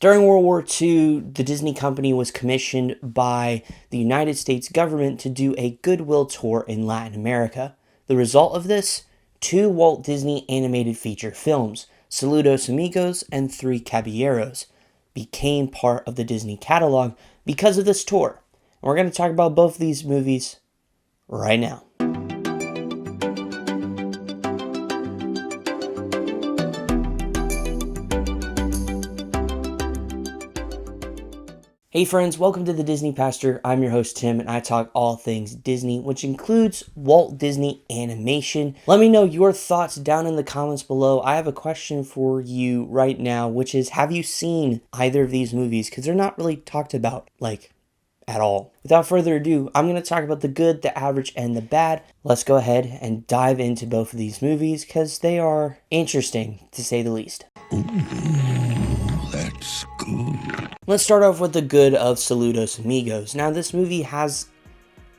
During World War II, the Disney company was commissioned by the United States government to do a goodwill tour in Latin America. The result of this? 2 Walt Disney animated feature films, Saludos Amigos and Three Caballeros, became part of the Disney catalog because of this tour. And we're going to talk about both of these movies right now. Hey friends, welcome to the Disney Pastor. I'm your host Tim, and I talk all things Disney, which includes Walt Disney animation. Let me know your thoughts down in the comments below. I have a question for you right now, which is, have you seen either of these movies? Because they're not really talked about, at all. Without further ado, I'm going to talk about the good, the average, and the bad. Let's go ahead and dive into both of these movies, because they are interesting, to say the least. Ooh, that's good. Let's start off with the good of Saludos Amigos. Now, this movie has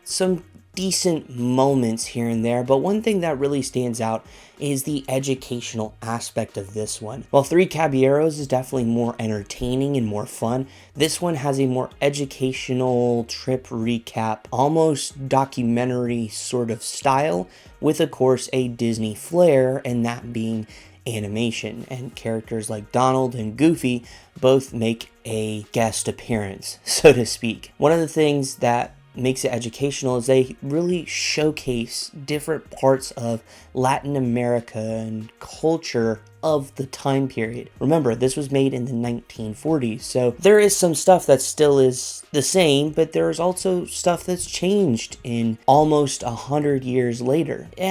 some decent moments here and there, but one thing that really stands out is the educational aspect of this one. While Three Caballeros is definitely more entertaining and more fun, this one has a more educational trip recap, almost documentary sort of style, with of course a Disney flair, and that being animation, and characters like Donald and Goofy both make a guest appearance, so to speak. One of the things that makes it educational is they really showcase different parts of Latin America and culture of the time period. Remember, this was made in the 1940s, so there is some stuff that still is the same, but there is also stuff that's changed in almost 100 years later. It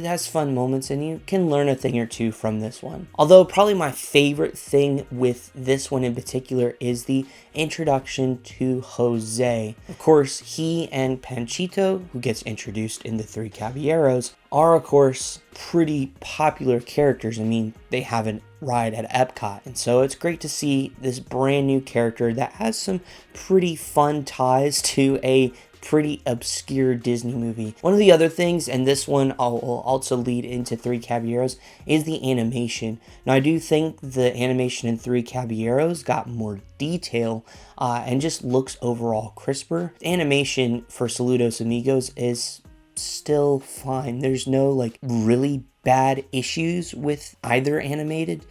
has fun moments, and you can learn a thing or two from this one. Although probably my favorite thing with this one in particular is the introduction to Jose. Of course, he and Panchito, who gets introduced in the Three Caballeros, are of course pretty popular characters. I mean, they have a ride at Epcot, and so it's great to see this brand new character that has some pretty fun ties to a pretty obscure Disney movie. One of the other things, and this one will also lead into Three Caballeros, is the animation. Now, I do think the animation in Three Caballeros got more detail and just looks overall crisper. Animation for Saludos Amigos is still fine. There's no really bad issues with either animated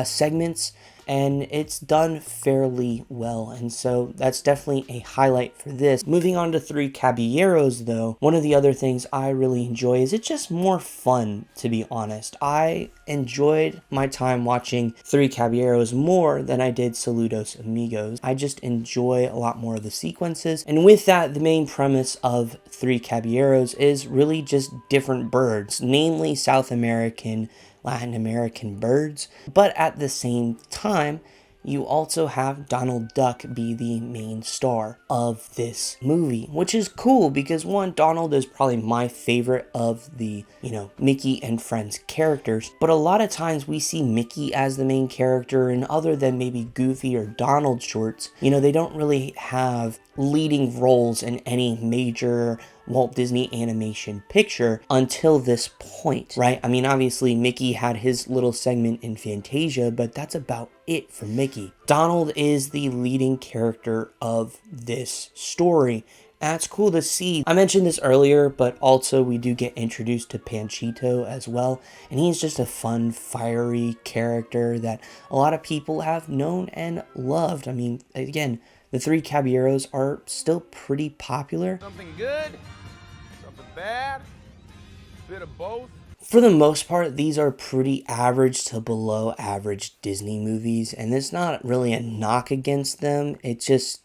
segments, and it's done fairly well, and so that's definitely a highlight for this. Moving on to Three Caballeros, though, one of the other things I really enjoy is it's just more fun, to be honest. I enjoyed my time watching Three Caballeros more than I did Saludos Amigos. I just enjoy a lot more of the sequences, and with that, the main premise of Three Caballeros is really just different birds, namely South American, Latin American birds, but at the same time, you also have Donald Duck be the main star of this movie, which is cool because one, Donald is probably my favorite of the, Mickey and Friends characters, but a lot of times we see Mickey as the main character, and other than maybe Goofy or Donald shorts, they don't really have leading roles in any major Walt Disney animation picture until this point, right? I mean, obviously Mickey had his little segment in Fantasia, but that's about it for Mickey. Donald is the leading character of this story. That's cool to see. I mentioned this earlier, but also we do get introduced to Panchito as well, and he's just a fun, fiery character that a lot of people have known and loved. I mean, again, the Three Caballeros are still pretty popular. Something good, something bad, a bit of both. For the most part, these are pretty average to below average Disney movies, and it's not really a knock against them. It just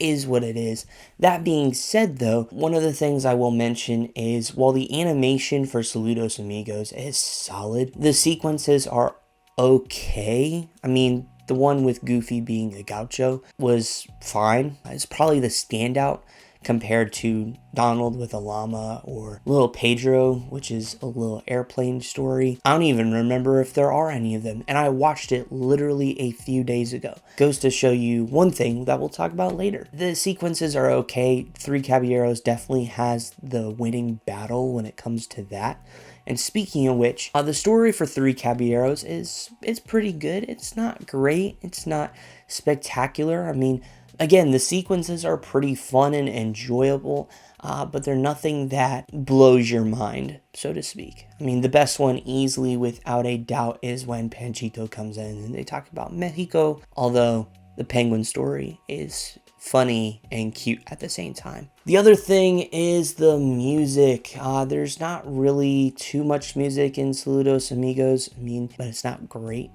is what it is. That being said, though, one of the things I will mention is while the animation for Saludos Amigos is solid, the sequences are okay. I mean, the one with Goofy being a gaucho was fine. It's probably the standout compared to Donald with a llama, or Little Pedro, which is a little airplane story. I don't even remember if there are any of them, and I watched it literally a few days ago. Goes to show you one thing that we'll talk about later. The sequences are okay. Three Caballeros definitely has the winning battle when it comes to that. And speaking of which, the story for Three Caballeros it's pretty good. It's not great. It's not spectacular. I mean, again, the sequences are pretty fun and enjoyable, but they're nothing that blows your mind, so to speak. I mean, the best one easily, without a doubt, is when Panchito comes in and they talk about Mexico, although the penguin story is funny and cute at the same time. The other thing is the music. There's not really too much music in Saludos Amigos, but it's not great.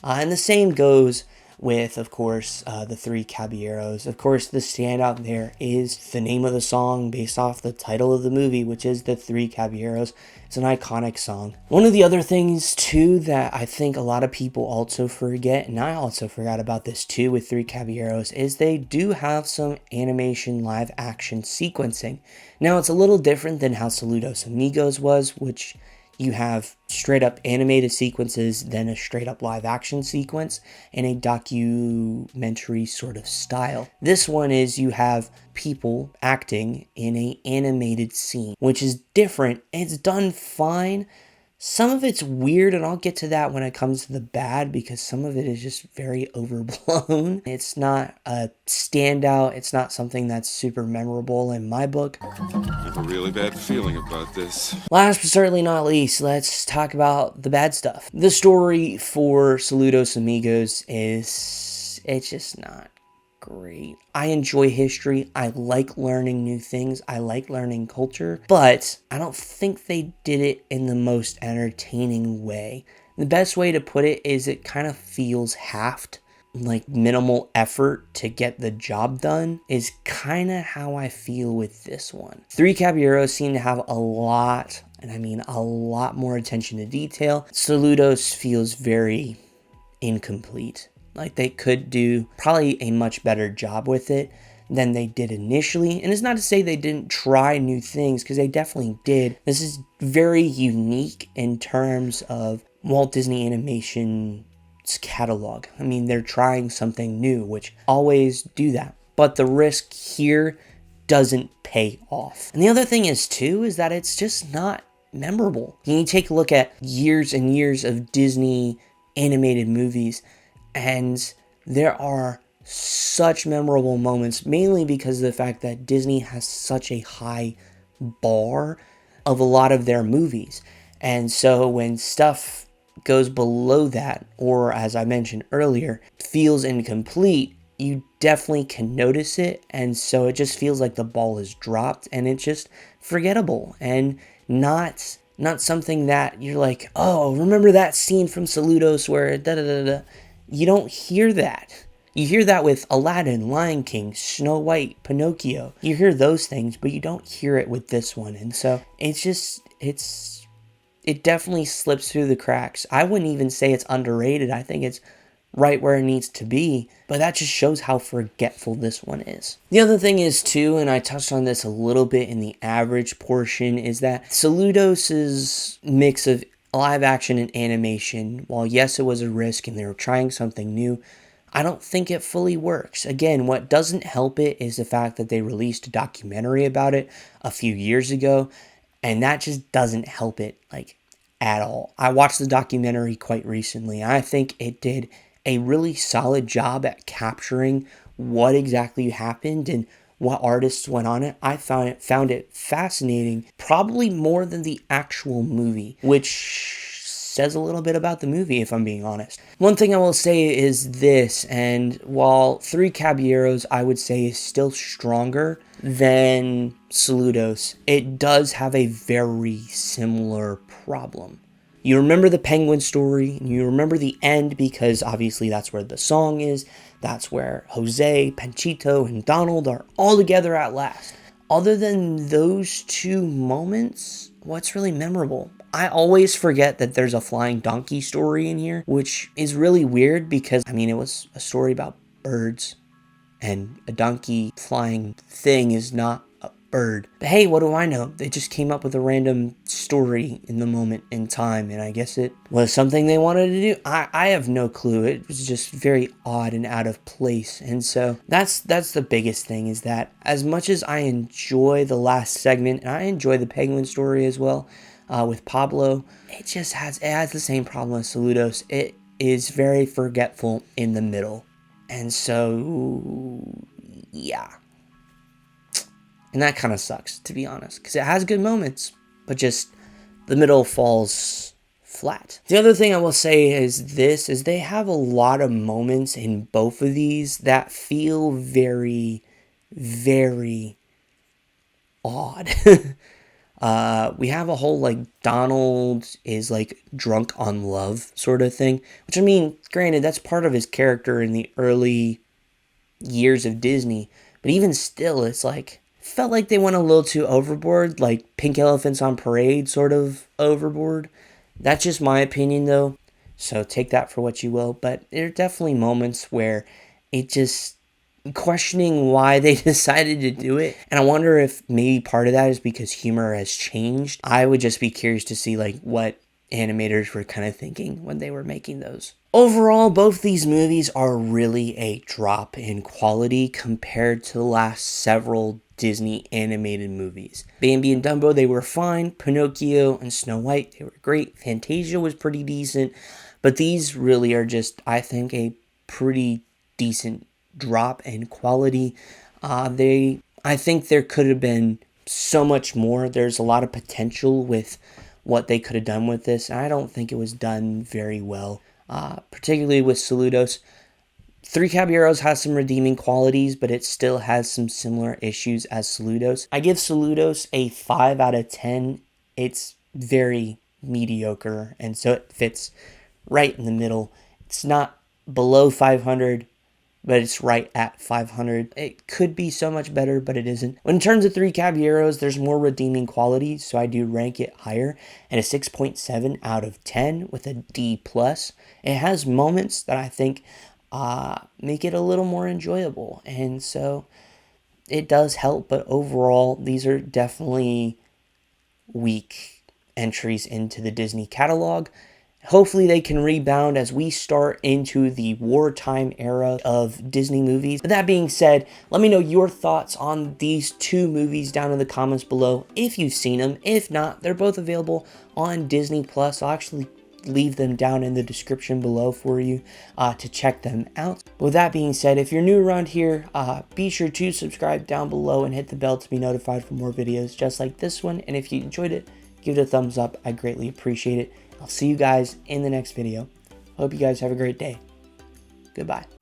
And the same goes with, of course, the Three Caballeros. Of course, the standout there is the name of the song based off the title of the movie, which is The Three Caballeros. It's an iconic song. One of the other things, too, that I think a lot of people also forget, and I also forgot about this, too, with Three Caballeros, is they do have some animation live action sequencing. Now, it's a little different than how Saludos Amigos was, which you have straight up animated sequences, then a straight up live action sequence in a documentary sort of style. This one is you have people acting in a animated scene, which is different. It's done fine. Some of it's weird, and I'll get to that when it comes to the bad, because some of it is just very overblown. It's not a standout. It's not something that's super memorable in my book. I have a really bad feeling about this. Last but certainly not least, let's talk about the bad stuff. The story for Saludos Amigos it's just not great. I enjoy history. I like learning new things. I like learning culture, but I don't think they did it in the most entertaining way. The best way to put it is it kind of feels halved. Like minimal effort to get the job done is kind of how I feel with this one. Three Caballeros seem to have a lot, and I mean a lot more attention to detail. Saludos feels very incomplete. Like they could do probably a much better job with it than they did initially. And it's not to say they didn't try new things, because they definitely did. This is very unique in terms of Walt Disney Animation catalog. I mean, they're trying something new, which always do that. But the risk here doesn't pay off. And the other thing is too, is that it's just not memorable. You take a look at years and years of Disney animated movies, and there are such memorable moments, mainly because of the fact that Disney has such a high bar of a lot of their movies. And so when stuff goes below that, or as I mentioned earlier, feels incomplete, you definitely can notice it. And so it just feels like the ball is dropped, and it's just forgettable and not something that you're like, oh, remember that scene from Saludos where da da da da. You don't hear that. You hear that with Aladdin, Lion King, Snow White, Pinocchio. You hear those things, but you don't hear it with this one. And so it definitely slips through the cracks. I wouldn't even say it's underrated. I think it's right where it needs to be, but that just shows how forgetful this one is. The other thing is too, and I touched on this a little bit in the average portion, is that Saludos's mix of live action and animation, while yes, it was a risk and they were trying something new, I don't think it fully works. Again, what doesn't help it is the fact that they released a documentary about it a few years ago, and that just doesn't help it at all. I watched the documentary quite recently. I think it did a really solid job at capturing what exactly happened and what artists went on it. I found it fascinating, probably more than the actual movie, which says a little bit about the movie, if I'm being honest. One thing I will say is this, and while Three Caballeros I would say is still stronger than Saludos, it does have a very similar problem. You remember the penguin story, and you remember the end because obviously that's where the song is. That's where Jose, Panchito, and Donald are all together at last. Other than those two moments, what's really memorable? I always forget that there's a flying donkey story in here, which is really weird because, it was a story about birds, and a donkey flying thing is not a bird. But hey, what do I know? They just came up with a random story in the moment in time, and I guess it was something they wanted to do. I have no clue. It was just very odd and out of place. And so that's the biggest thing, is that as much as I enjoy the last segment, and I enjoy the penguin story as well, with Pablo. It has the same problem as Saludos. It is very forgetful in the middle. And so, yeah. And that kind of sucks, to be honest, because it has good moments, but just the middle falls flat. The other thing I will say is they have a lot of moments in both of these that feel very, very odd. We have a whole, like, Donald is, like, drunk on love sort of thing, which, I mean, granted, that's part of his character in the early years of Disney, but even still, it's like, felt like they went a little too overboard, like Pink Elephants on Parade sort of overboard. That's just my opinion, though, so take that for what you will, but there are definitely moments where it just, questioning why they decided to do it, and I wonder if maybe part of that is because humor has changed. I would just be curious to see, like, what animators were kind of thinking when they were making those. Overall, both these movies are really a drop in quality compared to the last several Disney animated movies. Bambi and Dumbo, they were fine. Pinocchio and Snow White, they were great. Fantasia was pretty decent. But these really are just, I think, a pretty decent drop in quality. I think there could have been so much more. There's a lot of potential with what they could have done with this, and I don't think it was done very well, particularly with Saludos. Three Caballeros has some redeeming qualities, but it still has some similar issues as Saludos. I give Saludos a 5 out of 10. It's very mediocre, and so it fits right in the middle. It's not below 500, but it's right at 500. It could be so much better, but it isn't. In terms of Three Caballeros, there's more redeeming qualities, so I do rank it higher at a 6.7 out of 10 with a D+. It has moments that I think make it a little more enjoyable, and so it does help, but overall, these are definitely weak entries into the Disney catalog. Hopefully they can rebound as we start into the wartime era of Disney movies. But that being said, let me know your thoughts on these two movies down in the comments below if you've seen them. If not, they're both available on Disney+. I'll actually leave them down in the description below for you to check them out. With that being said, if you're new around here, be sure to subscribe down below and hit the bell to be notified for more videos just like this one. And if you enjoyed it, give it a thumbs up. I greatly appreciate it. I'll see you guys in the next video. Hope you guys have a great day. Goodbye.